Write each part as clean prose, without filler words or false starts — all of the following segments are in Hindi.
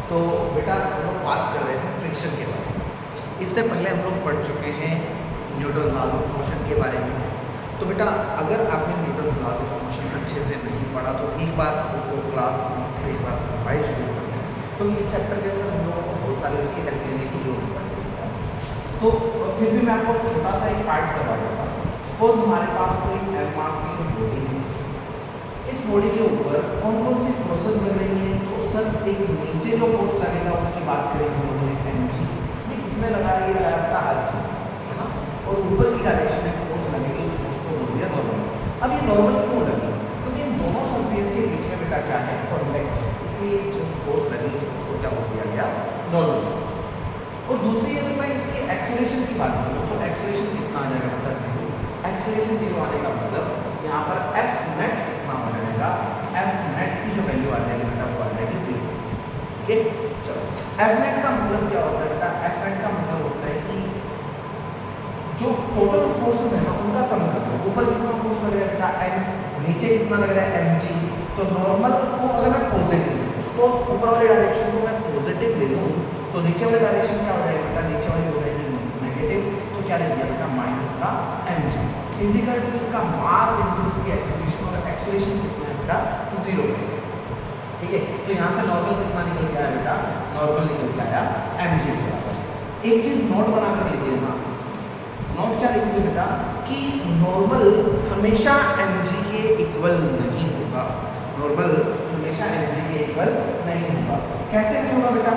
तो बेटा हम लोग बात कर रहे थे फ्रिक्शन के बारे में। इससे पहले हम लोग पढ़ चुके हैं न्यूटन लॉज ऑफ मोशन के बारे में। तो बेटा अगर आपने न्यूटन लॉज ऑफ मोशन अच्छे से नहीं पढ़ा तो एक बार उसको क्लास से एक बार रिवाइज शुरू कर लें, क्योंकि इस चैप्टर के अंदर हम लोगों को बहुत सारी उसकी हेल्प लेने की जरूरत पड़ेगी। तो फिर भी मैं आपको छोटा सा एक पार्ट करवा देता हूँ। सपोज हमारे पास कोई एम मास की कोई बॉडी है, इस बॉडी के ऊपर कौन कौन सी फोर्सेस लग रही हैं। तो सर एक नीचे जो फोर्स लगेगा उसकी बात करेंगे हम लोगों ने एम जी, ये किसमें लगा है, ये लगाया आपका अर्थ है ना। और ऊपर की डायरेक्शन में फोर्स लगेगी, उस फोर्स को बोल दिया नॉर्मल। अब ये नॉर्मल क्यों लगी, क्योंकि इन दोनों सरफेस के बीच में बेटा क्या है, कॉन्टैक्ट है, इसलिए जो फोर्स लगी उस फोर्स को क्या बोल दिया गया, नॉर्मल फोर्स। और दूसरी अगर मैं इसकी एक्सेलरेशन की बात करूँ तो एक्सेलरेशन कितना आ जाएगा बेटा, जीरो। एक्सेलरेशन जीरो आने का मतलब यहाँ पर एफ नेट कितना हो जाएगा, एफ नेट की जो वैल्यू आ जाएगी बेटा वो आ जाएगी जीरो। ठीक है, चलो एफ नेट का मतलब क्या होता है बेटा, एफ नेट का मतलब होता है कि जो टोटल फोर्सेस है ना उनका सम कर लो। ऊपर कितना फोर्स लग रहा है बेटा एम, नीचे कितना लग रहा है एम जी। तो नॉर्मल को अगर मैं पॉजिटिव, सपोज ऊपर वाले डायरेक्शन को मैं पॉजिटिव ले लूँ तो नीचे वाली डायरेक्शन क्या हो जाएगी बेटा, नीचे वाली हो जाएगी नेगेटिव। तो क्या ले लिया बेटा, माइनस का एम जी इजिकल टू इसका मास इनटू इसकी एक्सेलरेशन, और एक्सेलरेशन कितना है बेटा, जीरो है। ठीक है, तो यहाँ से नॉर्मल कितना निकल के आया बेटा, नॉर्मल निकल के आया एम जी बराबर। एक चीज नोट बना कर लीजिए ना, नोट क्या लिखोगे बेटा कि नॉर्मल हमेशा एम जी के इक्वल नहीं होगा, नॉर्मल हमेशा एम जी के इक्वल नहीं होगा। कैसे नहीं होगा बेटा,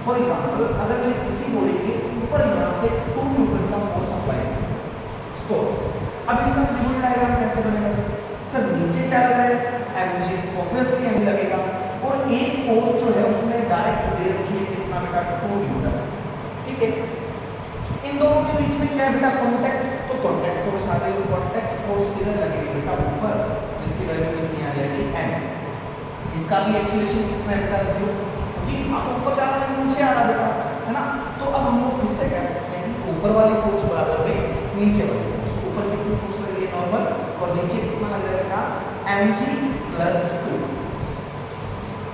फॉर एग्जाम्पल अगर मैं किसी बॉडी के ऊपर यहाँ से 2 न्यूटन का फोर्स अप्लाई करूँ, सपोज, अब इसका फ्री डायग्राम कैसे बनेगा सर, नीचे क्या लग रहा है एम जी, ऑब्वियसली एम लगेगा, और एक फोर्स जो है उसमें डायरेक्ट दे रखी है कितना बेटा, 2 न्यूटन। ठीक है, इन दोनों के बीच में क्या है बेटा, कांटेक्ट। तो कांटेक्ट फोर्स आ गई, और कांटेक्ट फोर्स किधर लगेगी बेटा, ऊपर, जिसकी वैल्यू कितनी आ जाएगी एम। इसका भी एक्सीलरेशन कितना है बेटा, जीरो, क्योंकि हाँ तो ऊपर जा रहा है नीचे आ रहा बेटा, है ना। तो अब हम लोग फिर से कह सकते हैं कि ऊपर वाली फोर्स बराबर में नीचे वाली फोर्स। ऊपर कितनी फोर्स लग रही है नॉर्मल, और नीचे कितना लग रहा है बेटा, एम जी प्लस 2।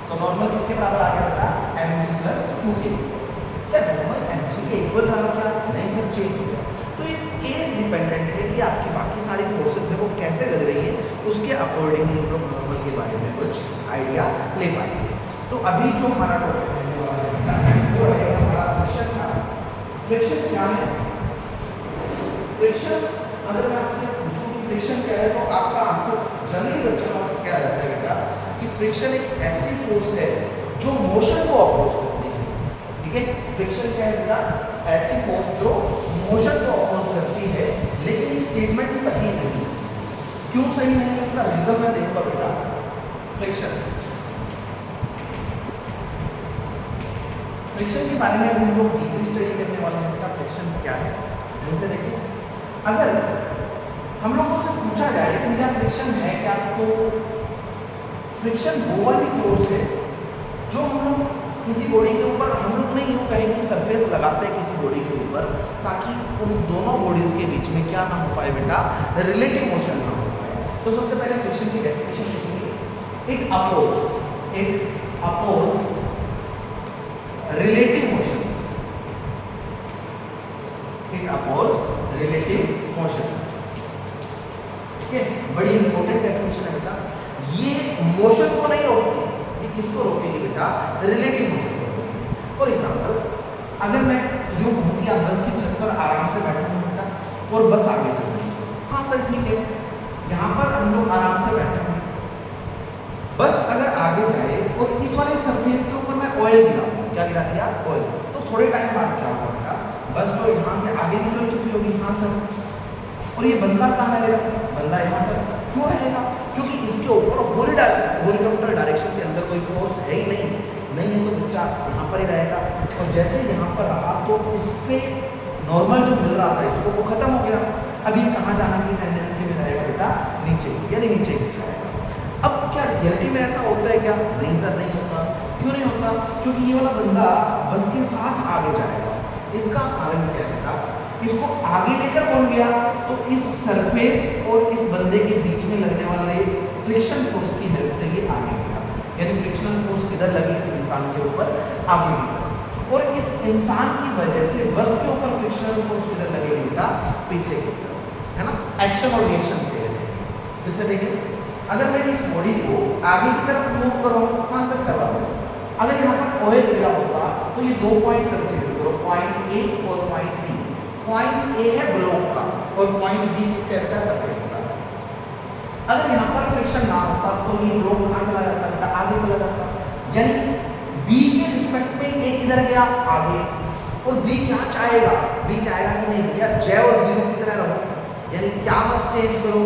तो नॉर्मल किसके बराबर आ गया बेटा, एम जी प्लस 2 के। क्या नॉर्मल एम जी के इक्वल रहा क्या, नहीं सर, चेंज हो गया। तो ये केस डिपेंडेंट है कि आपकी बाकी सारी फोर्सेस है वो कैसे लग रही है, उसके अकॉर्डिंग हम लोग नॉर्मल के बारे में कुछ आइडिया ले पाएंगे। तो अभी जो हमारा टॉपिक रहने वाला है वो है हमारा फ्रिक्शन का। फ्रिक्शन क्या है, फ्रिक्शन अगर मैं आपसे पूछूं कि फ्रिक्शन क्या है तो आपका आंसर जनरली बच्चों का क्या रहता है बेटा, कि फ्रिक्शन एक ऐसी फोर्स है जो मोशन को अपोज करती है। ठीक है, फ्रिक्शन क्या है बेटा, ऐसी फोर्स जो मोशन को अपोज करती है। लेकिन ये स्टेटमेंट सही नहीं। क्यों सही नहीं है, उसका रीजन मैं देखूंगा बेटा। फ्रिक्शन के बारे में हम लोग डीपली स्टडी करने वाले हैं बेटा। फ्रिक्शन क्या है ढंग से देखिए। अगर हम लोगों से पूछा जाए कि भैया फ्रिक्शन है क्या, तो फ्रिक्शन वो वाली फोर्स है जो हम लोग किसी बॉडी के ऊपर, हम लोग नहीं यूँ कहें कि सरफेस लगाते हैं किसी बॉडी के ऊपर, ताकि उन दोनों बॉडीज के बीच में क्या ना हो पाए बेटा, रिलेटिव मोशन ना हो पाए। तो सबसे पहले फ्रिक्शन की डेफिनेशन लिखेंगे, it oppose relative motion, it oppose relative motion. ठीक है, बड़ी इंपॉर्टेंट डेफिनेशन है बेटा। ये मोशन को नहीं रोकती, ये किसको रोकेगी बेटा, रिलेटिव मोशन को रोकेगी। फॉर एग्जांपल अगर मैं यूं कहूं कि आप बस की छत पर आराम से बैठे हैं बेटा, और बस आगे चल रही है, हाँ सर ठीक है, यहाँ पर हम लोग आराम से बैठे हैं, बस अगर आगे जाए और इस वाले सरफेस के ऊपर मैं ऑयल गिराऊं, क्या गिरा दिया, ऑयल, तो थोड़े टाइम बाद क्या होगा बेटा, बस तो यहाँ से आगे निकल चुकी होगी, हाँ सर, और ये बंदा कहाँ रहेगा सर, बंदा यहाँ पर क्यों रहेगा, क्योंकि इसके ऊपर हॉरिजॉन्टल डायरेक्शन के अंदर कोई फोर्स है ही नहीं है, तो बच्चा यहाँ पर ही रहेगा। और जैसे यहाँ पर रहा तो इससे नॉर्मल जो मिल रहा था इसको वो खत्म हो गया। अब ये कहाँ जाने की टेंडेंसी में रहेगा बेटा, नीचे, यानी नीचे जाएगा। अब क्या रियलिटी में ऐसा होता है क्या, नहीं सर नहीं होता। क्यों नहीं होता, क्योंकि ये वाला बंदा बस के साथ आगे जाएगा। इसका कारण क्या है बेटा, इसको आगे लेकर कौन गया, तो इस सरफेस और इस बंदे के बीच में लगने वाले फ्रिक्शन फोर्स की हेल्प से ये आगे गया। यानी फ्रिक्शनल फोर्स किधर लगी, इस इंसान के ऊपर आगे की तरफ, और इस इंसान की वजह से बस के ऊपर फ्रिक्शनल फोर्स किधर लगेगी बेटा, पीछे की तरफ, है ना। एक्शन और रिएक्शन दे रहे हैं। फिर से देखिए, अगर मैं इस बॉडी को आगे की तरफ मूव करूँ, हाँ सर कर रहा हूँ, अगर यहाँ पर ऑयल गिरा होता तो ये 2 पॉइंट कंसीडर करो, पॉइंट ए और पॉइंट बी। पॉइंट ए है ब्लॉक का और पॉइंट बी किसका बेटा, सरफेस का। अगर यहाँ पर फ्रिक्शन ना होता तो ये ब्लॉक कहाँ चला जाता बेटा, आगे चला जाता, यानी बी के रिस्पेक्ट में ए किधर गया, आगे, और बी क्या चाहेगा, बी चाहेगा कि नहीं भैया जय और जीरो की तरह रहो, यानी क्या मत चेंज करो,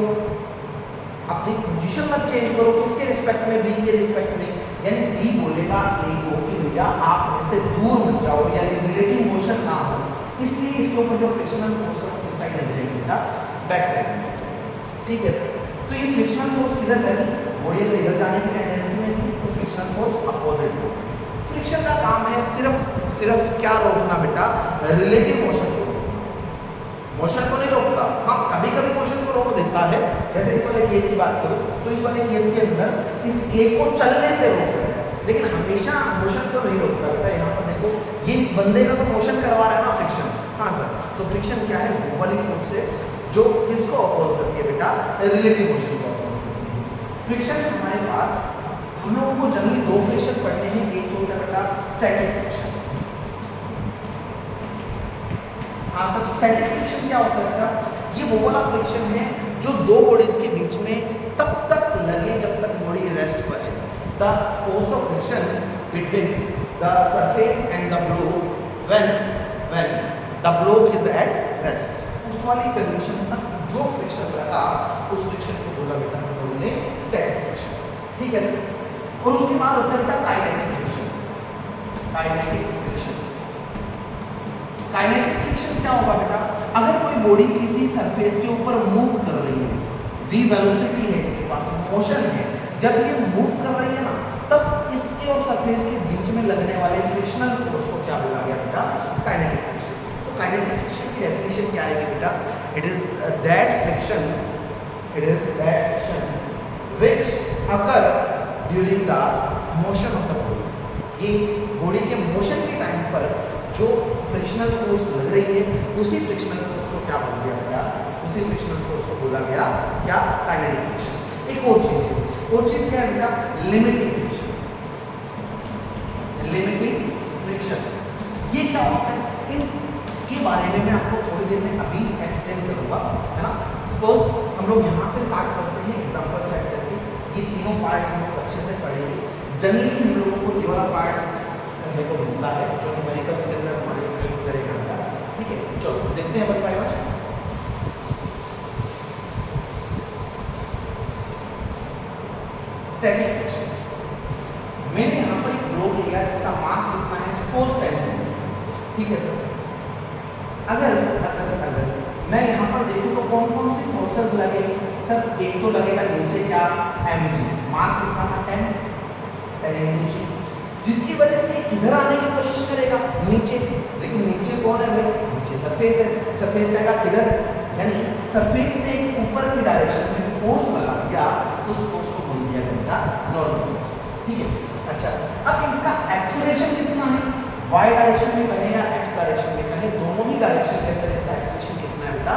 अपनी पोजीशन मत चेंज करो, किसके रिस्पेक्ट में, बी के रिस्पेक्ट में, यानी बी बोलेगा ए को कि भैया आप मेरे से दूर मत जाओ, यानी रिलेटिव मोशन ना हो, इसलिए इसके ऊपर जो फ्रिक्शनल फोर्स है किस साइड लग जाएगी बेटा, बैक साइड में। ठीक है सर, तो ये फ्रिक्शनल फोर्स किधर लगी, बॉडी अगर इधर जाने की टेंडेंसी में थी तो फ्रिक्शनल फोर्स अपोजिट हो। फ्रिक्शन का काम है सिर्फ क्या रोकना बेटा, रिलेटिव मोशन को रोकना, मोशन को नहीं रोकता, हाँ कभी कभी मोशन को रोक देता है। जैसे इस वाले केस की बात करूं तो इस वाले केस के अंदर इस ए को चलने से रोक रहा है, लेकिन हमेशा मोशन को नहीं रोकता बेटा। यहाँ पर देखो, ये इस बंदे का तो मोशन करवा रहा है ना फ्रिक्शन, हाँ सर, तो फ्रिक्शन क्या है, वो वाली फोर्स है जो किसको अपोज करती है बेटा, रिलेटिव मोशन को अपोज करती है। फ्रिक्शन हमारे पास, हम लोगों को जनरली 2 फ्रिक्शन पढ़ने हैं, एक तो होता है बेटा स्टैटिक फ्रिक्शन। हाँ सर, स्टैटिक फ्रिक्शन क्या होता है बेटा, ये वो वाला फ्रिक्शन है जो 2 बॉडीज के बीच में तब तक लगे जब तक बॉडी रेस्ट पर है। The force of friction between the surface and the block when the block is at rest, उस वाली कंडीशन तक जो फ्रिक्शन लगा उस फ्रिक्शन को बोला बेटा हम लोगों ने स्टैटिक फ्रिक्शन। ठीक है सर, और उसके बाद होता है बेटा kinetic friction. Kinetic friction, kinetic friction क्या होगा बेटा, अगर कोई बॉडी किसी सरफेस के ऊपर मूव कर रही है, v वेलोसिटी है इसके पास, मोशन है, जब ये मूव कर रही है ना, तब इसके और सरफेस के बीच में लगने वाले फ्रिक्शनल फोर्स को क्या बोला गया बेटा, काइनेटिक फ्रिक्शन। तो काइनेटिक फ्रिक्शन की डेफिनेशन क्या आएगी बेटा, it is that friction which occurs during the motion of the body. ये बॉडी के मोशन के टाइम पर जो फ्रिक्शनल फोर्स लग रही है, उसी फ्रिक्शनल फोर्स को क्या बोल दिया बेटा, उसी फ्रिक्शनल फोर्स को बोला गया क्या, काइनेटिक फ्रिक्शन। एक और चीज है, और चीज क्या है बेटा, लिमिटिंग फ्रिक्शन। लिमिटिंग फ्रिक्शन ये क्या होता है, इनके बारे में मैं आपको थोड़ी देर में अभी एक्सप्लेन करूंगा, है ना। सपोज हम लोग यहाँ से स्टार्ट करते हैं एग्जांपल सेट करके, ये तीनों पार्ट हम लोग अच्छे से पढ़ेंगे। जनरली हम लोगों को ये वाला पार्ट करने को मिलता है जो न्यूमेरिकल्स के अंदर हमारे हेल्प करेगा बेटा। ठीक है, चलो देखते हैं one by one. Static friction, मैंने यहाँ पर एक ब्लॉक लिया जिसका मास कितना है, सपोज 10 kg। ठीक है सर, अगर मैं यहाँ पर देखूँ तो कौन कौन सी फोर्सेस लगेगी सर, एक तो लगेगा नीचे क्या, mg, मास कितना था 10 mg, जिसकी वजह से किधर आने की कोशिश करेगा, नीचे, लेकिन नीचे कौन है भाई, नीचे सरफेस है, सरफेस जाएगा किधर, यानी सरफेस ने ऊपर की डायरेक्शन में फोर्स लगा दिया, उस फोर्स को बोल दिया गया नॉर्मल फोर्स। ठीक है, अच्छा, अब इसका एक्सीलरेशन कितना है, y डायरेक्शन में कहें या x डायरेक्शन में कहें, दोनों ही डायरेक्शन के अंदर इसका एक्सीलरेशन कितना है बेटा,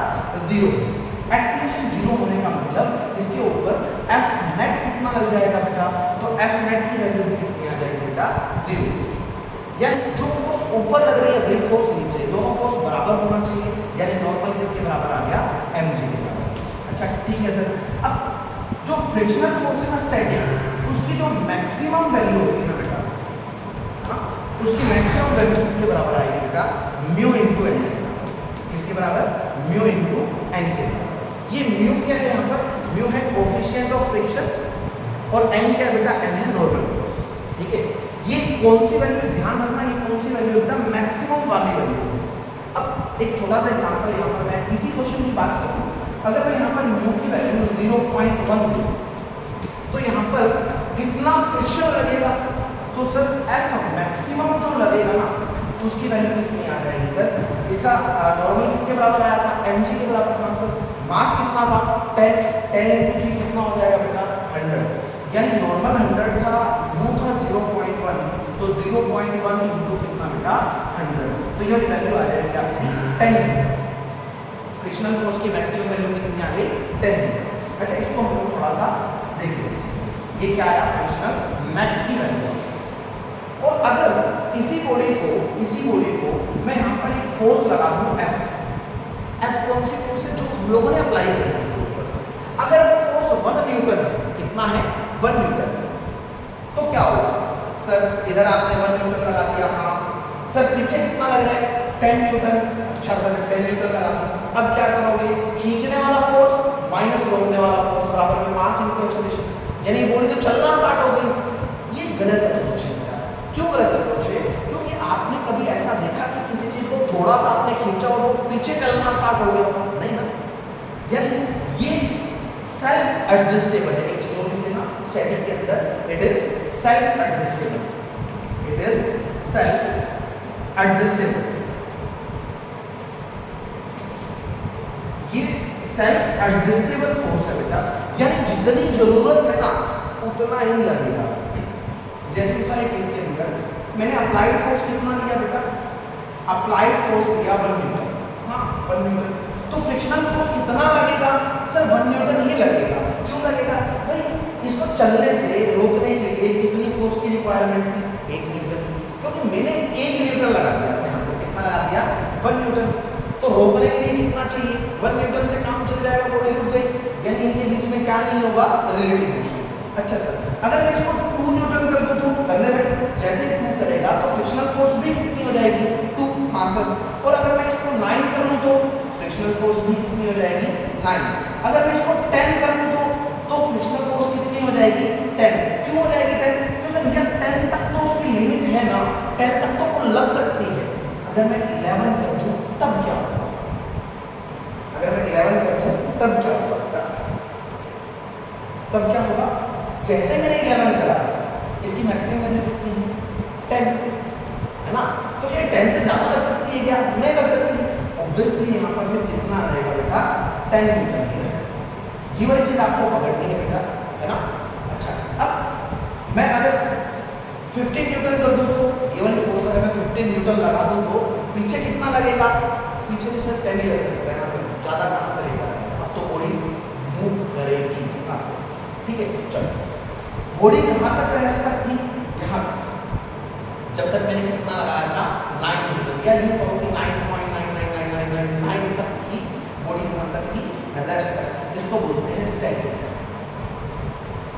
0 है। एक्सीलरेशन 0 होने का मतलब इसके ऊपर F नेट कितना लग जाएगा बेटा, तो F नेट की वैल्यू भी कितनी आ जाएगी बेटा, 0। यानी जो फोर्स ऊपर लग रही है वही फोर्स नीचे, दोनों फोर्स बराबर होना चाहिए, यानी नॉर्मल किसके बराबर आ गया, mg के बराबर। अच्छा ठीक है सर, अब जो फ्रिक्शनल फोर्स है ना स्टैटिक, उसकी जो मैक्सिमम वैल्यू होती है ना बेटा, हाँ, उसकी मैक्सिमम वैल्यू किसके बराबर आएगी बेटा, म्यू इंटू एन, किसके बराबर, म्यू इंटू एन के बराबर। ये म्यू क्या है, यहाँ पर म्यू है कोफिशिएंट ऑफ फ्रिक्शन, और एन क्या बेटा, एन है नॉर्मल फोर्स। ठीक है, ये कौन सी वैल्यू, ध्यान रखना ये कौन सी वैल्यू बेटा, मैक्सिमम वाली वैल्यू। अब एक छोटा सा एग्जांपल यहाँ पर मैं इसी क्वेश्चन की बात करूँ, अगर मैं यहाँ पर म्यू की वैल्यू 0.1 दूँ तो यहाँ पर कितना फ्रिक्शन लगेगा, तो सर एफ मैक्सिमम जो लगेगा ना उसकी वैल्यू कितनी आ जाएगी सर, इसका नॉर्मल किसके बराबर आया था, mg के बराबर था सर, मास कितना था 10 इंटू जी कितना हो जाएगा बेटा 100, यानी नॉर्मल 100 था, म्यू था 0.1, तो 6.1 इंटू कितना बेटा 100, तो ये वैल्यू आ जाएगी आपकी 10। फ्रिक्शनल फोर्स की मैक्सिमम वैल्यू कितनी आ गई 10। अच्छा इसको हम लोग थोड़ा सा देख लेते हैं, ये क्या आया फ्रिक्शनल मैक्स की वैल्यू। और अगर इसी बॉडी को मैं यहाँ पर एक फोर्स लगा दूँ F कौन सी फोर्स है जो हम लोगों ने अप्लाई किया है इसके ऊपर, अगर वो फोर्स 1 न्यूटन है, कितना है 1 न्यूटन, तो क्या होगा सर, इधर आपने 1 न्यूटन लगा दिया, हाँ सर पीछे कितना लग रहा है 10 न्यूटन, अच्छा सर 10 न्यूटन लगा दो। अब क्या करोगे, खींचने वाला फोर्स माइनस रोकने वाला फोर्स बराबर में मास इनटू एक्सेलरेशन, यानी बॉडी तो चलना स्टार्ट हो गई। ये गलत अप्रोच है। क्यों गलत अप्रोच है? क्योंकि आपने कभी ऐसा देखा कि किसी चीज को थोड़ा सा आपने खींचा और वो पीछे चलना स्टार्ट हो गया? नहीं ना। यानी ये सेल्फ एडजस्टेबल है। एक चीज और लिख लेना स्टैटिक के अंदर, it is self adjustable, it is self adjustable. ये सेल्फ एडजस्टेबल फोर्स है बेटा, यानी जितनी जरूरत है ना उतना ही लगेगा। जैसे इस वाले केस के अंदर मैंने अप्लाइड फोर्स कितना लिया बेटा, अप्लाइड फोर्स लिया 1 न्यूटन, हाँ 1 न्यूटन, तो फ्रिक्शनल फोर्स कितना लगेगा सर 1 न्यूटन ही लगेगा। क्यों लगेगा भाई, इसको चलने से रोकने के लिए कितनी फोर्स की रिक्वायरमेंट थी 1 न्यूटन, क्योंकि मैंने 1 न्यूटन लगा दिया था यहाँ पर, कितना लगा दिया 1 न्यूटन, तो रोकने के लिए कितना चाहिए 1 न्यूटन से काम चल जाएगा, बॉडी रुक गई, यानी इनके बीच में क्या नहीं होगा रिलेटिव मोशन। अच्छा सर अगर मैं इसको 2 न्यूटन कर दूं तो करने में जैसे ही 2 करेगा तो फ्रिक्शनल फोर्स भी कितनी हो जाएगी 2, हाँ सर, और अगर मैं इसको 9 कर लूं तो फ्रिक्शनल फोर्स भी कितनी हो जाएगी 9, अगर मैं इसको 10 कर लूं तो फ्रिक्शनल फोर्स कितनी हो जाएगी 10। क्यों हो जाएगी 10? क्योंकि भैया 10 तक तो उसकी लिमिट है ना, 10 तक तो वो लग सकती है। अगर मैं 11 कर दूं तब क्या होगा, अगर मैं 11 कर दूं तब क्या होगा, तब क्या होगा, जैसे मैंने 11 करा इसकी मैक्सिमम वैल्यू कितनी है 10 है ना, तो ये 10 से ज्यादा लग सकती है क्या? नहीं लग सकती। ऑब्वियसली यहाँ पर फिर कितना रहेगा बेटा 10 न्यूटन ही रहेगा। ये वाली चीज आपको पकड़नी है बेटा, है ना। अच्छा अब मैं अगर 15 न्यूटन कर दूं तो ये वाली फोर्स अगर मैं 15 न्यूटन लगा दूं तो पीछे कितना लगेगा, पीछे तो सिर्फ 10 ही लग सकता है ना सर, ज्यादा कहाँ से लेगा, अब तो बॉडी मूव करेगी कहाँ से, ठीक है। चलो बॉडी कहाँ तक रह तक थी, यहाँ जब तक मैंने कितना लगाया था 9 न्यूटन, या यूं कहो कि 9.99999 तक की बॉडी कहाँ तक थी, रेस्ट तक, इसको बोलते हैं स्टैटिक।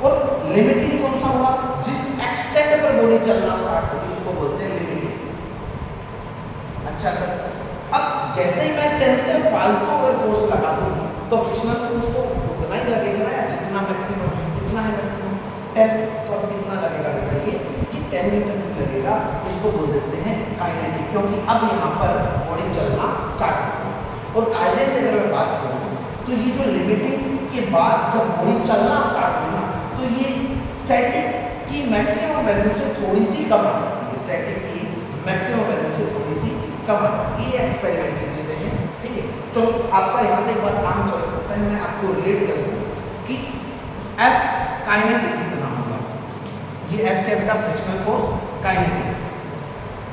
और लिमिटिंग कौन सा हुआ, जिस एक्सटेंट पर बॉडी चलना स्टार्ट होगी उसको बोलते हैं लिमिटिंग। अच्छा सर अब जैसे ही मैं 10 से फालतू अगर फोर्स लगा दूँ तो फ्रिक्शनल फोर्स तो उतना ही लगेगा ना, जितना मैक्सिमम है, कितना है मैक्सिमम 10, तो अब कितना लगेगा बेटा ये कि 10 न्यूटन ही लगेगा। इसको बोल देते हैं काइनेटिक, क्योंकि अब यहाँ पर बॉडी चलना स्टार्ट होगा। और कायदे से अगर मैं बात करूँ तो ये जो लिमिटिंग के बाद जब बॉडी चलना स्टार्ट हुई ना तो ये स्टैटिक की मैक्सिमम वैल्यू से थोड़ी सी कम आ जाती है, स्टैटिक की मैक्सिमम वैल्यू से थोड़ी सी कम आ जाती है। ये एक्सपेरिमेंटल चीज़ें हैं, ठीक है। चलो आपका यहाँ से एक बार काम चल सकता है, मैं आपको रिलेट कर दूँ कि F काइनेटिक कितना होगा, ये F क्या बेटा फ्रिक्शनल फोर्स काइनेटिक,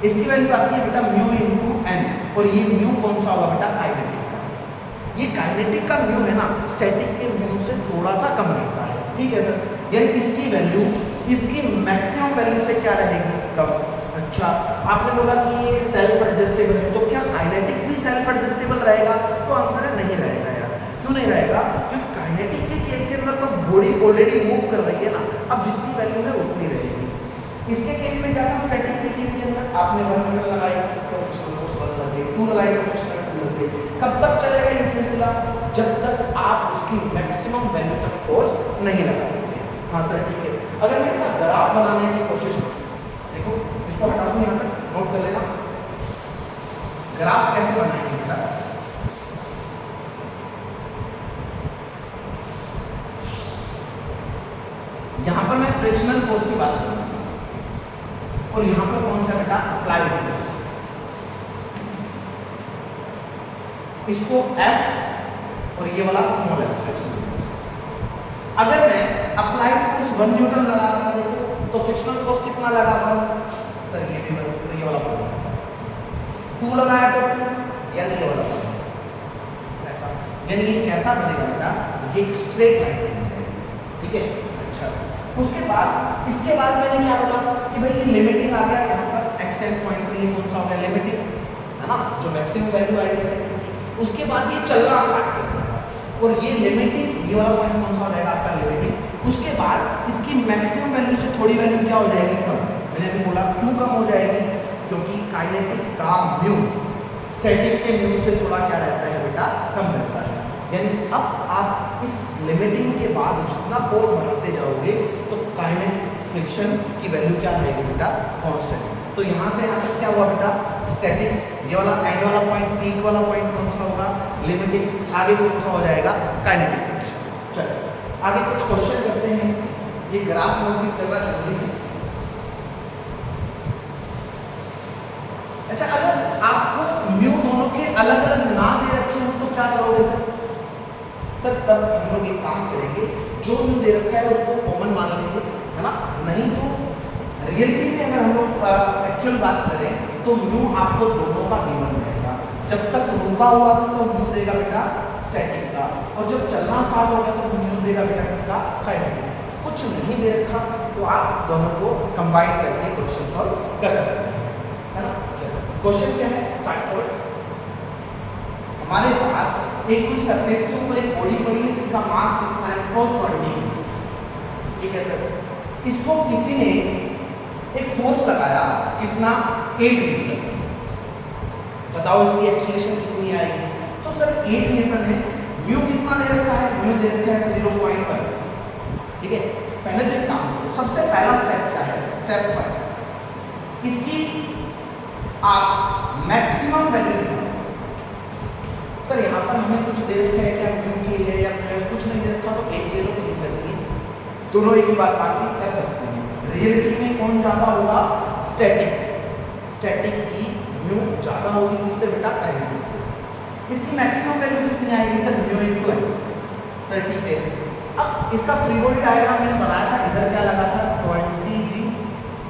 इसकी वैल्यू आती है बेटा म्यू इंटू एन, और ये म्यू कौन सा होगा बेटा काइनेटिक का। ये काइनेटिक का म्यू है ना स्टैटिक के म्यू से थोड़ा सा कम रहता है, ठीक है सर, यानी इसकी वैल्यू इसकी मैक्सिमम वैल्यू से क्या रहेगी कम। अच्छा आपने बोला कि ये सेल्फ एडजस्टेबल है, तो क्या काइनेटिक भी सेल्फ एडजस्टेबल रहेगा, तो आंसर है नहीं रहेगा यार। क्यों नहीं रहेगा, क्योंकि काइनेटिक के केस के अंदर तो बॉडी ऑलरेडी मूव कर रही है ना, अब जितनी वैल्यू है उतनी रहेगी। इसके केस में क्या था, स्टैटिक के केस के अंदर आपने 1 न्यूटन लगाई तो फ्रिक्शनल फोर्स 1 लग गई, 2 लगाई तो फ्रिक्शनल 2 लग गई। कब तक चलेगा ये सिलसिला, जब तक आप उसकी मैक्सिमम वैल्यू तक फोर्स नहीं लगा देते। हाँ सर ठीक है, अगर मैं इसका ग्राफ बनाने की कोशिश करूँ, देखो इसको हटा दूँ, यहाँ तक नोट कर लेना, ग्राफ कैसे बनाएंगे बेटा। यहाँ पर मैं फ्रिक्शनल फोर्स की बात कर रहा हूँ और यहाँ पर कौन सा बेटा अप्लाइड फोर्स, इसको F और ये वाला स्मॉल f फ्रिक्शनल फोर्स। अगर मैं अप्लाइड फोर्स 1 न्यूटन लगा रहा था देखो, तो फ्रिक्शनल फोर्स कितना लगा 1, सर ये भी बन, तो ये वाला पॉइंट 2 लगाया तो 2, यानी ये वाला पॉइंट ऐसा, यानी ये कैसा बनेगा बेटा, ये एक स्ट्रेट लाइन बन जाएगी, ठीक है। अच्छा, उसके बाद इसके बाद मैंने क्या बोला कि भाई ये लिमिटिंग आ गया, यहाँ पर एक्सटेंड पॉइंट पे ये कौन सा हो गया, लिमिटिंग, है ना, जो मैक्सिमम वैल्यू आएगी सेकंड की। उसके बाद ये चलना स्टार्ट कर देगा, और ये लिमिटिंग, ये वाला पॉइंट कौन सा हो जाएगा आपका, लिमिटिंग। उसके बाद इसकी मैक्सिमम वैल्यू से थोड़ी वैल्यू क्या हो जाएगी, कम। मैंने अभी बोला क्यों कम हो जाएगी, क्योंकि काइनेटिक का म्यू स्टैटिक के म्यू से थोड़ा क्या रहता है बेटा, कम रहता है। यानी अब आप इस लिमिटिंग के बाद जितना फोर्स बढ़ाते जाओगे तो काइनेटिक फ्रिक्शन की वैल्यू क्या रहेगी बेटा, कांस्टेंट। तो यहाँ से यहाँ तक क्या हुआ बेटा, स्टैटिक, ये वाला एंड वाला पॉइंट, पीक वाला पॉइंट कौन सा होगा, लिमिटिंग, आगे कौन सा हो जाएगा, काइनेटिक फ्रिक्शन। चलो आगे कुछ क्वेश्चन करते हैं, ये ग्राफ नोट भी करना जरूरी है। अच्छा, अगर आपको म्यू दोनों के अलग अलग नाम दे रखे हो तो क्या करोगे सर, तब हम लोग एक काम करेंगे, जो म्यू दे रखा है उसको कॉमन मान लेंगे, है ना। नहीं तो रियलिटी में अगर हम लोग एक्चुअल बात करें तो म्यू आपको दोनों का गिवन रहेगा। जब तक रुका हुआ था तो म्यू देगा बेटा स्टैटिक का, और जब चलना स्टार्ट हो गया तो म्यू देगा बेटा किसका, काइनेटिक। कुछ नहीं दे रखा तो आप दोनों को कंबाइन करके क्वेश्चन सॉल्व कर सकते हैं, है ना। चलो क्वेश्चन क्या है, स्टार्ट करो। हमारे पास एक कोई सरफेस के ऊपर एक बॉडी पड़ी है जिसका मास कितना है, सपोज 20 kg, ठीक है सर। इसको किसी ने एक फोर्स लगाया, कितना, 8 न्यूटन। बताओ इसकी एक्सीलरेशन कितनी आएगी, तो सर 8 न्यूटन है, म्यू कितना दे रखा है, म्यू दे रखा है 0.1, ठीक है। पहले तो एक काम करो, सबसे पहला स्टेप क्या है, स्टेप 1, इसकी आप मैक्सिमम वैल्यू निकालो। सर यहाँ पर हमें कुछ दे रखा है क्या, म्यू की है या कुछ नहीं दे रखा तो एक ले लो, कहीं करनी है, दोनों एक ही बात बात कर सकते हैं। रियलिटी में कौन ज़्यादा होगा, स्टैटिक, स्टैटिक की म्यू ज़्यादा होगी किससे बेटा, काइनेटिक से। इसकी मैक्सिमम वैल्यू कितनी आएगी सर, म्यू इनटू है, सर ठीक है। अब इसका फ्री बॉडी डायग्राम मैंने बनाया था, इधर क्या लगा था 20 g,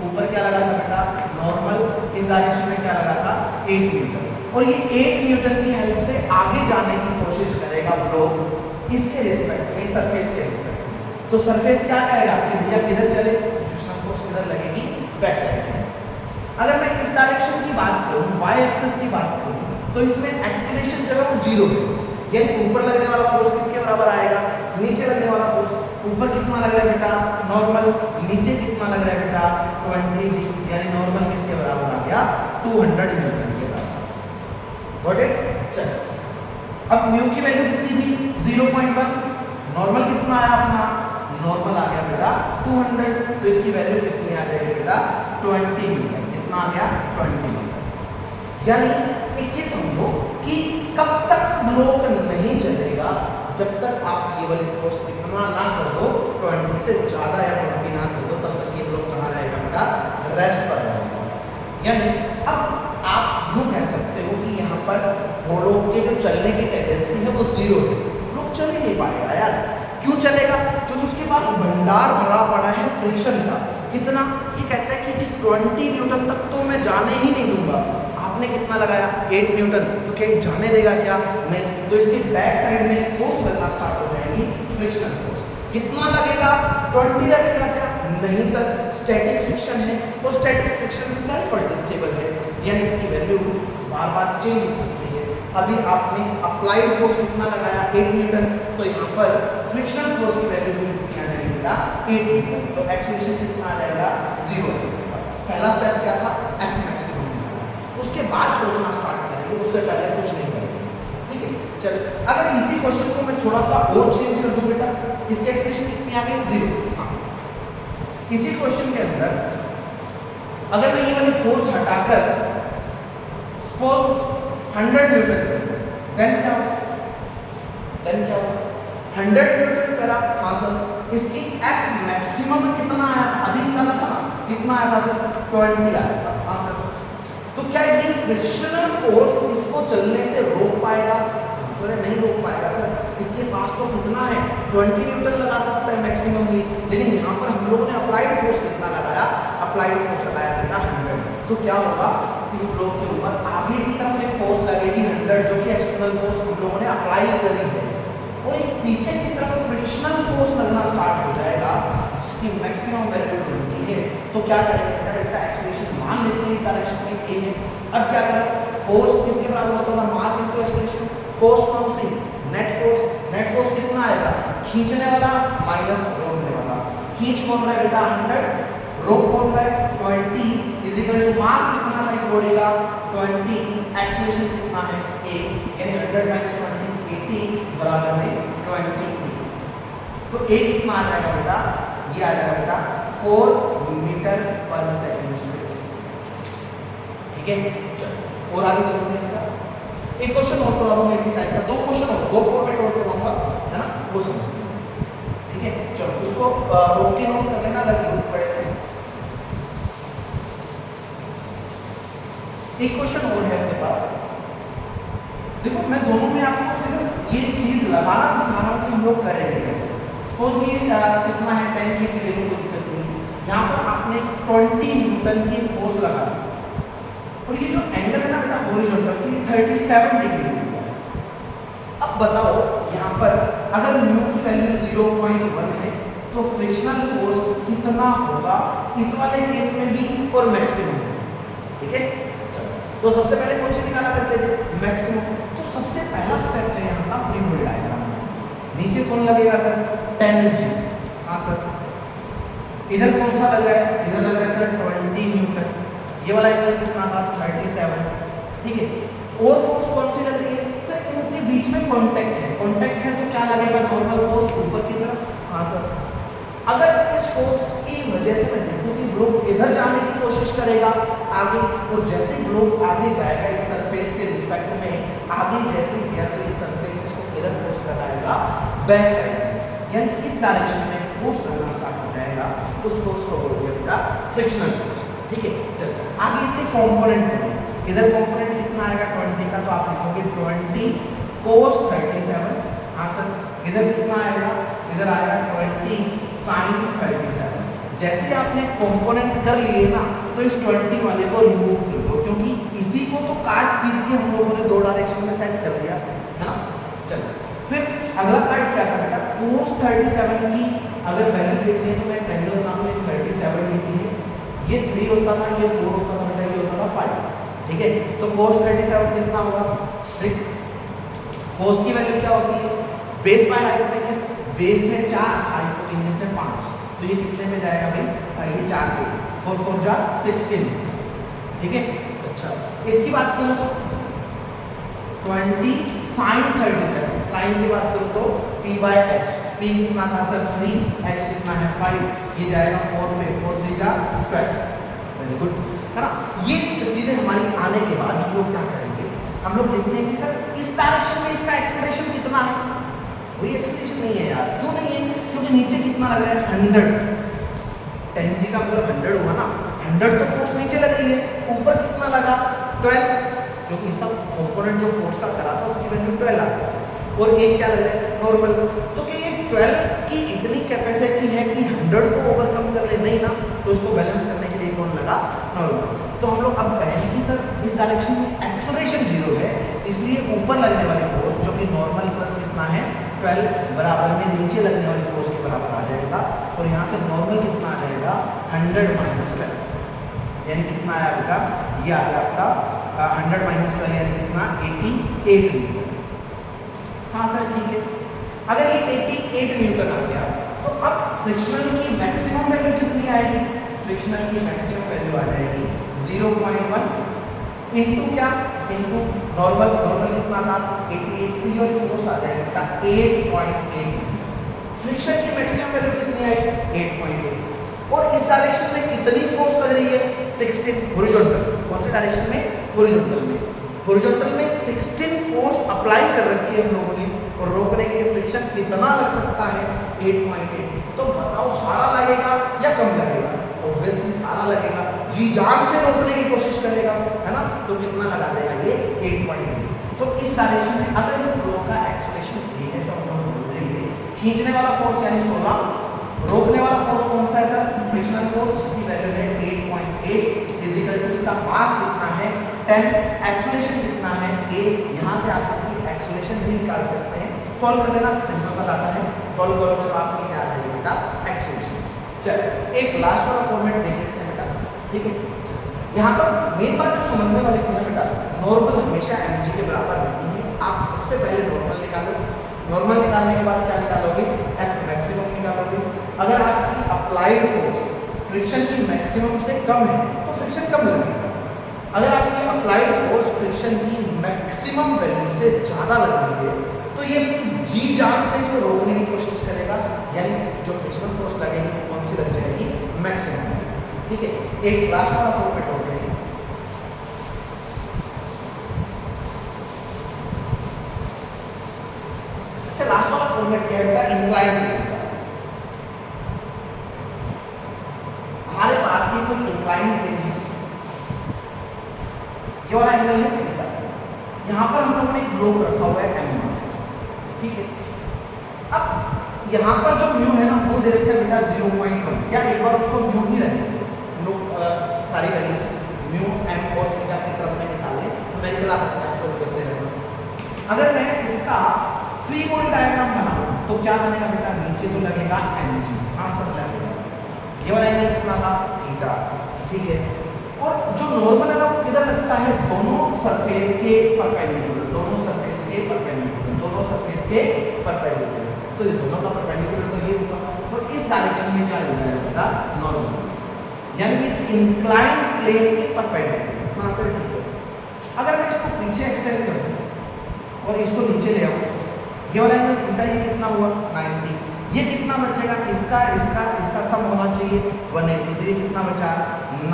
ऊपर क्या लगा था बेटा नॉर्मल, इस डायरेक्शन में क्या लगा था 8 न्यूटन, और ये 8 न्यूटन की हेल्प से आगे जाने की कोशिश करेगा ब्लॉक इसके रिस्पेक्ट में, सरफेस के रिस्पेक्ट में। तो सरफेस क्या कहेगा कि भैया किधर चले, फ्रिक्शनल फोर्स किधर लगेगी, बैक साइड में। अगर मैं इस डायरेक्शन की बात करूं, वाई एक्सिस की बात करूं, तो इसमें एक्सीलरेशन जो है वो 0 है, यानी ऊपर लगने वाला फोर्स किसके बराबर आएगा, नीचे लगने वाला फोर्स। ऊपर कितना लग रहा है बेटा नॉर्मल, नीचे कितना लग रहा है बेटा 20 g, यानी नॉर्मल किसके बराबर आ गया 200 न्यूटन के बराबर। Got it. चलो अब म्यू की वैल्यू कितनी थी 0.1, नॉर्मल कितना आया अपना, नॉर्मल आ गया बेटा 200, तो इसकी वैल्यू कितनी आ जाएगी बेटा 20 न्यूटन। कितना आ गया 20 न्यूटन। यानी एक चीज समझो कि कब तक ब्लॉक नहीं चलेगा, जब तक आप ये वाली फोर्स कितना ना कर दो, 20 से ज़्यादा या 20 ना कर दो, तब तक ये ब्लॉक कहाँ रहेगा बेटा, रेस्ट पर रहेगा। यानी अब आप यूँ कह सकते हो कि यहाँ पर ब्लॉक के जो चलने की टेंडेंसी है वो 0 है, ब्लॉक चल ही नहीं पाएगा यार। क्यों चलेगा, क्योंकि उसके पास भंडार भरा पड़ा है फ्रिक्शन का। कितना, ये कहता है कि जी 20 न्यूटन तक तो मैं जाने ही नहीं दूंगा। आपने कितना लगाया 8 न्यूटन, तो क्या जाने देगा क्या, नहीं। तो इसके बैक साइड में फोर्स लगना स्टार्ट हो जाएगी, फ्रिक्शनल फोर्स। कितना लगेगा 20 लगेगा क्या, नहीं सर, स्टैटिक फ्रिक्शन है, और स्टैटिक फ्रिक्शन सेल्फ एडजस्टेबल है, यानी इसकी वैल्यू बार बार चेंज हो सकती है। अभी आपने अप्लाइड फोर्स कितना लगाया 8 न्यूटन, तो यहाँ पर फ्रिक्शनल फोर्स की वैल्यू भी कितनी आ जाएगी बेटा 8 न्यूटन, तो एक्सीलरेशन कितना आ जाएगा 0 आ जाएगा। पहला स्टेप क्या था, एफ मैक्सिमम। उसके बाद सोचना स्टार्ट करेंगे, उससे पहले कुछ नहीं करेंगे, ठीक है। चल अगर इसी क्वेश्चन को मैं थोड़ा सा और चेंज कर दूं बेटा, इसकी एक्सप्रेशन कितनी आ गई 0। हाँ, इसी क्वेश्चन के अंदर अगर मैं ये वाली फोर्स हटाकर सपोज 100 न्यूटन कर दूं, देन क्या होगा 100 न्यूटन करा, हाँ सर। इसकी एफ मैक्सिमम कितना आया था, अभी निकाला था, कितना आया था सर 20 आया था, हाँ सर। तो क्या ये फ्रिक्शनल फोर्स इसको चलने से रोक पाएगा, आंसर है नहीं रोक पाएगा सर। इसके पास तो कितना है 20 न्यूटन लगा सकता है मैक्सिमम ही, लेकिन यहाँ पर हम लोगों ने अप्लाइड फोर्स कितना लगाया, अप्लाइड फोर्स लगाया बेटा 100। तो क्या होगा, इस ब्लॉक के ऊपर आगे की तरफ एक फोर्स लगेगी 100 जो कि एक्सटर्नल फोर्स हम लोगों ने अप्लाई करी है, और एक पीछे की तरफ फ्रिक्शनल फोर्स लगना स्टार्ट हो जाएगा जिसकी मैक्सिमम वैल्यू 20 है। तो क्या करेंगे बेटा, इसका एक्सेलरेशन मान लेते हैं इस डायरेक्शन में k है। अब क्या करें, फोर्स किसके बराबर होता है, मास इनटू एक्सेलरेशन। फोर्स कौन सी, नेट फोर्स। नेट फोर्स कितना आएगा, खींचने वाला माइनस रोकने वाला। खींच कौन रहा है बेटा 100, रोक कौन रहा है 20 इज इक्वल टू मास कितना था इस बॉडी का 20, एक्सेलरेशन कितना है a, यानी 100 माइनस 20 80 बराबर में 20 तो a कितना आ जाएगा बेटा, ये आ जाएगा बेटा 4 मीटर पर सेकंड स्क्वायर। ठीक है, चलो और आगे चलते हैं बेटा। एक क्वेश्चन और करवा दूंगा इसी टाइप का, दो क्वेश्चन और, दो फॉर्मेट और करवाऊंगा, है ना, वो समझते हैं। ठीक है, चलो उसको रोक के नोट कर लेना अगर जरूरत पड़े तो। एक क्वेश्चन और है अपने पास, देखो मैं दोनों में आपको सिर्फ ये चीज लगाना सिखा रहा हूं कि हम लोग करेंगे कैसे। सपोज ये कितना है 10 की ले लो, कोई दिक्कत नहीं। यहाँ पर आपने 20 न्यूटन की फोर्स लगा दी और ये जो एंगल है ना बेटा हॉरिजॉन्टल से 37 डिग्री है। अब बताओ यहाँ पर अगर न्यू की वैल्यू 0.1 है तो फ्रिक्शनल फोर्स कितना होगा इस वाले केस में भी और मैक्सिमम। ठीक है, तो सबसे पहले कौन सी निकाला करते थे, मैक्सिमम। तो सबसे पहला स्टेप है यहाँ का फ्री बॉडी डायग्राम। नीचे कौन लगेगा सर, 10 G। हाँ सर, इधर कौन सा लग रहा है, इधर लग रहा है सर 20 न्यूटन। ये वाला एंगल कितना था 37। ठीक है, और फोर्स कौन सी लग रही है सर, इनके बीच में कांटेक्ट है। कांटेक्ट है तो क्या लगेगा, नॉर्मल फोर्स ऊपर की तरफ। हाँ सर, अगर इस फोर्स की वजह से मैं देखूं कि ब्लॉक इधर जाने की कोशिश करेगा आगे, और जैसे ब्लॉक आगे जाएगा इस सरफेस के रिस्पेक्ट में आगे जैसे गया तो ये सरफेस इसको किधर फोर्स लगाएगा, बैक साइड, यानी इस डायरेक्शन में फोर्स लगना स्टार्ट हो जाएगा। उस फोर्स को बोल दिया बेटा फ्रिक्शनल फोर्स। ठीक है, चलो आगे इसके कंपोनेंट हैं। इधर कंपोनेंट कितना आएगा 20 का, तो आप लिखोगे 20 cos 37। हाँ सर, इधर कितना आएगा, इधर आएगा 20 sin 37। जैसे आपने कंपोनेंट कर लिए ना तो इस 20 वाले को रिमूव कर दो, क्योंकि इसी को तो काट पीट के हम लोगों ने दो डायरेक्शन में सेट कर दिया है ना। चलो फिर अगला पार्ट क्या था बेटा, cos 37 की अगर वैल्यू देखनी है तो मैं ट्रायंगल बना लूं, 37 लिखी है, ये 3 होता था, ये 4 होता था बेटा, ये होता था 5। ठीक है, तो cos 37 कितना होगा, देख cos की वैल्यू क्या होती है, बेस बाय हाइपोटेन्यूज, बेस है 4, हाइपोटेन्यूज है 5, तो ये कितने में जाएगा भाई, ये 4 पे 4 4 जा 16। ठीक है, अच्छा इसकी बात करूं तो 20 sin 37, साइन की बात करूं तो p बाय h, p कितना था सर 3, h कितना है 5, ये जाएगा 4 पे 4 3 जा 12। वेरी गुड, है ना। ये चीजें हमारी आने के बाद हम लोग क्या करेंगे, हम लोग देखते हैं कि सर इस डायरेक्शन में इसका एक्सेलरेशन कितना है, कोई एक्सेलरेशन नहीं है यार। क्यों नहीं है, क्योंकि नीचे कितना लग रहा है 100, 10 G का मतलब 100 हुआ ना, 100 तो फोर्स नीचे लग रही है, ऊपर कितना लगा 12, क्योंकि इसका कंपोनेंट जो फोर्स का करा था उसकी वैल्यू 12 आ गई, और एक क्या लग रहा है नॉर्मल। तो कि ये 12 की इतनी कैपेसिटी है कि 100 को ओवरकम कर ले, नहीं ना, तो इसको बैलेंस करने के लिए कौन लगा, नॉर्मल। तो हम लोग अब कहेंगे कि सर इस डायरेक्शन में एक्सेलरेशन 0 है, इसलिए ऊपर लगने वाली फोर्स जो कि नॉर्मल प्लस कितना है 12 बराबर में नीचे लगने वाली फोर्स के बराबर आ जाएगा, और यहाँ से नॉर्मल कितना आ जाएगा 100 माइनस 12, यानी कितना आया बेटा, ये आ गया आपका 100 माइनस 12 यानी कितना 88 न्यूटन। हाँ सर ठीक है, अगर ये 88 न्यूटन आ गया तो अब फ्रिक्शनल की मैक्सिमम वैल्यू कितनी आएगी, फ्रिक्शनल की मैक्सिमम वैल्यू आ जाएगी 0.1 इंटू क्या, इंटू नॉर्मल, नॉर्मल कितना था 88, तो ये फोर्स आ जाएगा बेटा 8.8। फ्रिक्शन की मैक्सिमम वैल्यू कितनी आएगी 8.8, और इस डायरेक्शन में कितनी फोर्स लग रही है 16, हॉरिजॉन्टल। कौन से डायरेक्शन में, हॉरिजॉन्टल में, हॉरिजॉन्टल में 16 फोर्स अप्लाई कर रखी है हम लोगों ने, और रोकने के लिए फ्रिक्शन कितना लग सकता है 8.8। तो बताओ सारा लगेगा या कम लगेगा, ऑब्वियसली सारा लगेगा, जी जान से रोकने की कोशिश करेगा, है ना, तो कितना लगा देगा ये 8.8। तो इस डायरेक्शन में अगर इस ब्लॉक का एक्सेलरेशन ये है तो हम लोग बोल देंगे खींचने वाला फोर्स यानी 16, रोकने वाला फोर्स कौन सा है सर, फ्रिक्शनल फोर्स जिसकी वैल्यू है 8.8 इज इक्वल टू इसका मास कितना है 10, एक्सेलरेशन कितना है a, यहाँ से आप इसकी एक्सेलरेशन भी निकाल सकते हैं। सॉल्व कर लेना, सिंपल सा डाटा है, सॉल्व करोगे तो आपकी क्या आ जाएगी बेटा एक्सेलरेशन। चलो एक लास्ट वाला फॉर्मेट देख लेते हैं बेटा, ठीक है। यहाँ पर मेन बात जो समझने वाली थी ना बेटा, नॉर्मल हमेशा mg के बराबर नहीं है। आप सबसे पहले नॉर्मल निकालो, नॉर्मल निकालने के बाद क्या निकालोगे, एफ मैक्सिमम निकालोगे। अगर आपकी अप्लाइड फोर्स फ्रिक्शन की मैक्सिमम से कम है तो फ्रिक्शन कम लगेगा। अगर आपकी अप्लाइड फोर्स फ्रिक्शन की मैक्सिमम वैल्यू से ज़्यादा लग रही है तो ये जी जान से इसको रोकने की कोशिश करेगा, यानी जो फ्रिक्शनल फोर्स लगेगी वो कौन सी लग जाएगी, मैक्सिमम। ठीक है, एक लास्ट वाला फॉर्मेट हो गया। अच्छा, लास्ट वाला फॉर्मेट क्या है बेटा, इंक्लाइन प्लेन का। हमारे पास ये कोई इंक्लाइन प्लेन है, ये वाला एंगल है थीटा, यहाँ पर हम लोगों ने एक ब्लॉक रखा हुआ है एम मास, ठीक है। अब यहाँ पर जो म्यू है ना वो दे रखा है बेटा 0.1, या एक बार उसको म्यू ही रहने दो, हम लोग सारी वैल्यूज म्यू एम और थीटा के टर्म में निकालें, न्यूमेरिकल आप सोल्व करते रहना। अगर मैं इसका फ्री बॉडी डायग्राम बनाऊं तो क्या बनेगा बेटा, नीचे तो लगेगा mg, हाँ सब लगेगा। ये वाला एंगल कितना था, थीटा, ठीक है। और जो नॉर्मल है ना वो किधर लगता है, दोनों सरफेस के परपेंडिकुलर, दोनों सरफेस के परपेंडिकुलर, दोनों सरफेस के परपेंडिकुलर। तो ये दोनों का परपेंडिकुलर तो ये होगा, तो इस डायरेक्शन में क्या लग जाएगा बेटा, नॉर्मल, यानी इस इंक्लाइन प्लेन के परपेंडिकुलर। हाँ सर ठीक है। अगर मैं इसको पीछे एक्सटेंड करूँ और इसको नीचे ले आऊँ, ये वाला एंगल थीटा ये कितना हुआ 90, ये कितना बचेगा, इसका इसका इसका सम होना चाहिए 180, तो ये कितना बचा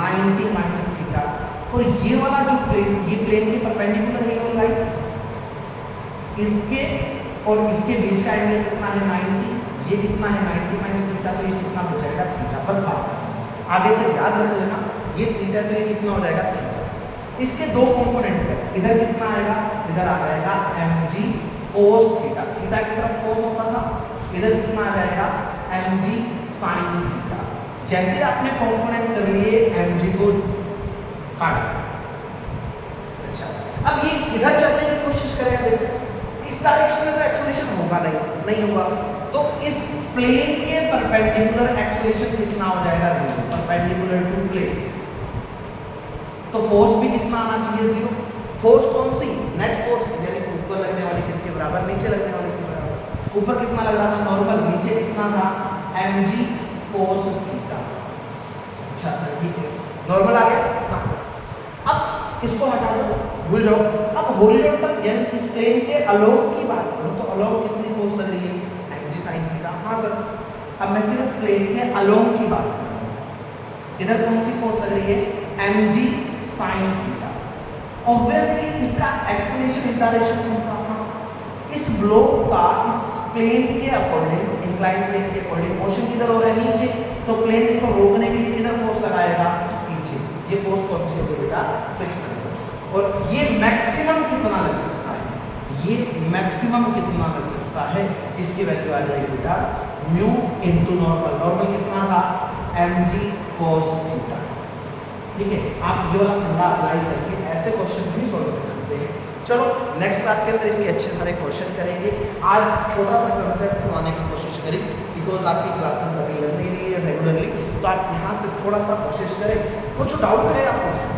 90 माइनस थीटा। और ये वाला जो प्लेन, ये प्लेन के परपेंडिकुलर है ये लाइन, इसके और इसके बीच का एंगल कितना है 90, ये कितना है 90 माइनस थीटा, तो ये कितना बचेगा थीटा। बस बात आगे से याद रख लेना, ये थीटा तो ये कितना हो जाएगा थीटा। इसके दो कंपोनेंट है, इधर कितना आएगा, इधर आ जाएगा mg cos थीटा, थीटा की तरफ cos होता था, इधर कितना आ जाएगा mg sin थीटा। जैसे आपने कंपोनेंट कर लिए mg को काट। अच्छा, अब ये इधर चलने की कोशिश करेगा, देखो इस डायरेक्शन में तो एक्सेलरेशन होगा नहीं होगा, तो इस प्लेन के परपेंडिकुलर एक्सेलरेशन कितना हो जाएगा 0, परपेंडिकुलर टू प्लेन। तो फोर्स भी कितना आना चाहिए 0। फोर्स कौन सी, नेट फोर्स, यानी ऊपर लगने वाली किसके बराबर, नीचे लगने वाले के बराबर। ऊपर कितना लग रहा था नॉर्मल, नीचे कितना था mg cos थीटा। अच्छा सर ठीक है, नॉर्मल आ गया। हाँ, अब इसको हटा दो, भूल जाओ। अब हॉरिजॉन्टल यानी इस प्लेन के अलोंग की बात करूं तो अलोंग कितनी फोर्स लग रही है, mg sin थीटा। हाँ सर, अब मैं सिर्फ प्लेन के अलोंग की बात कर रहा हूं, इधर कौन सी फोर्स लग रही है mg sin थीटा। ऑब्वियसली इसका एक्सेलरेशन इस डायरेक्शन में होगा, इस ब्लॉक का इस प्लेन के अकॉर्डिंग, इंक्लाइन प्लेन के अकॉर्डिंग मोशन किधर हो रहा है नीचे, तो प्लेन इसको रोकने के लिए किधर फोर्स लगाएगा, पीछे। ये फोर्स कौन सी होगी बेटा, फ्रिक्शनल फोर्स। और ये मैक्सिमम कितना लग सकता है, ये मैक्सिमम कितना लग सकता है, इसकी वैल्यू आ जाएगी बेटा म्यू इनटू नॉर्मल। नॉर्मल कितना था mg cos थीटा। ठीक है, आप ये वाला फंडा अप्लाई करके ऐसे क्वेश्चन भी सॉल्व कर सकते हैं। चलो नेक्स्ट क्लास के अंदर इसके अच्छे सारे क्वेश्चन करेंगे। आज छोटा सा कंसेप्ट करवाने की कोशिश करें, बिकॉज आपकी क्लासेस अभी लग नहीं रही है रेगुलरली, तो आप यहाँ से थोड़ा सा कोशिश करें और जो डाउट है आप पूछें।